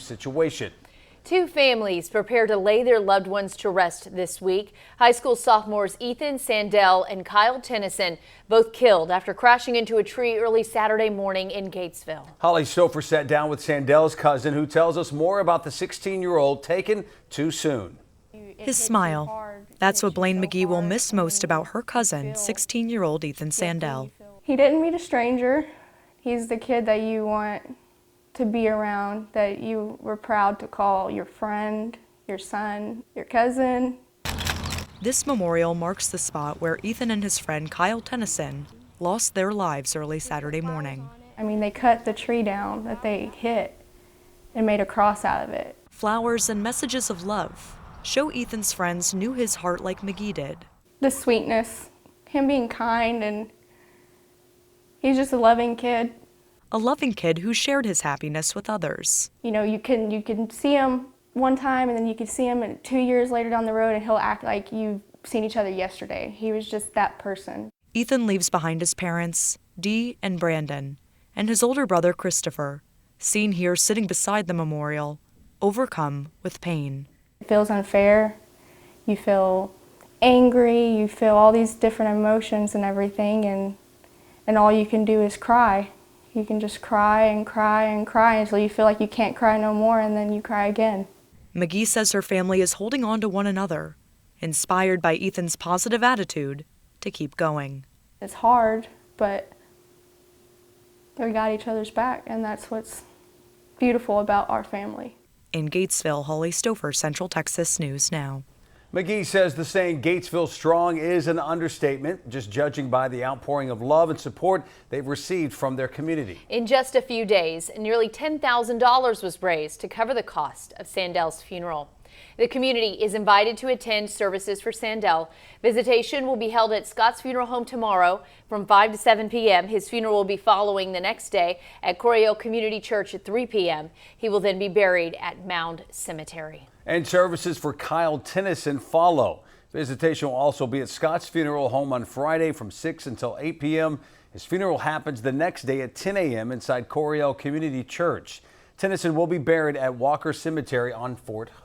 situation. Two families prepare to lay their loved ones to rest this week. High school sophomores Ethan Sandell and Kyle Tennyson both killed after crashing into a tree early Saturday morning in Gatesville. Holly Stouffer sat down with Sandell's cousin, who tells us more about the 16-year-old taken too soon. His smile. That's what Blaine McGee will miss most about her cousin, 16-year-old Ethan Sandell. He didn't meet a stranger. He's the kid that you want to be around, that you were proud to call your friend, your son, your cousin. This memorial marks the spot where Ethan and his friend Kyle Tennyson lost their lives early Saturday morning. I mean, they cut the tree down that they hit and made a cross out of it. Flowers and messages of love show Ethan's friends knew his heart like McGee did. The sweetness, him being kind, and he's just a loving kid. A loving kid who shared his happiness with others. You know, you can see him one time and then you can see him 2 years later down the road and he'll act like you've seen each other yesterday. He was just that person. Ethan leaves behind his parents, Dee and Brandon, and his older brother Christopher, seen here sitting beside the memorial, overcome with pain. It feels unfair. You feel angry. You feel all these different emotions and everything, and all you can do is cry. You can just cry and cry and cry until you feel like you can't cry no more, and then you cry again. McGee says her family is holding on to one another, inspired by Ethan's positive attitude to keep going. It's hard, but we got each other's back, and that's what's beautiful about our family. In Gatesville, Holly Stouffer, Central Texas News Now. McGee says the saying Gatesville strong is an understatement, just judging by the outpouring of love and support they've received from their community. In just a few days, nearly $10,000 was raised to cover the cost of Sandell's funeral. The community is invited to attend services for Sandell. Visitation will be held at Scott's Funeral Home tomorrow from 5 to 7 p.m. His funeral will be following the next day at Coryell Community Church at 3 p.m. He will then be buried at Mound Cemetery. And services for Kyle Tennyson follow. Visitation will also be at Scott's Funeral Home on Friday from 6 until 8 p.m. His funeral happens the next day at 10 a.m. inside Coryell Community Church. Tennyson will be buried at Walker Cemetery on Fort Hood.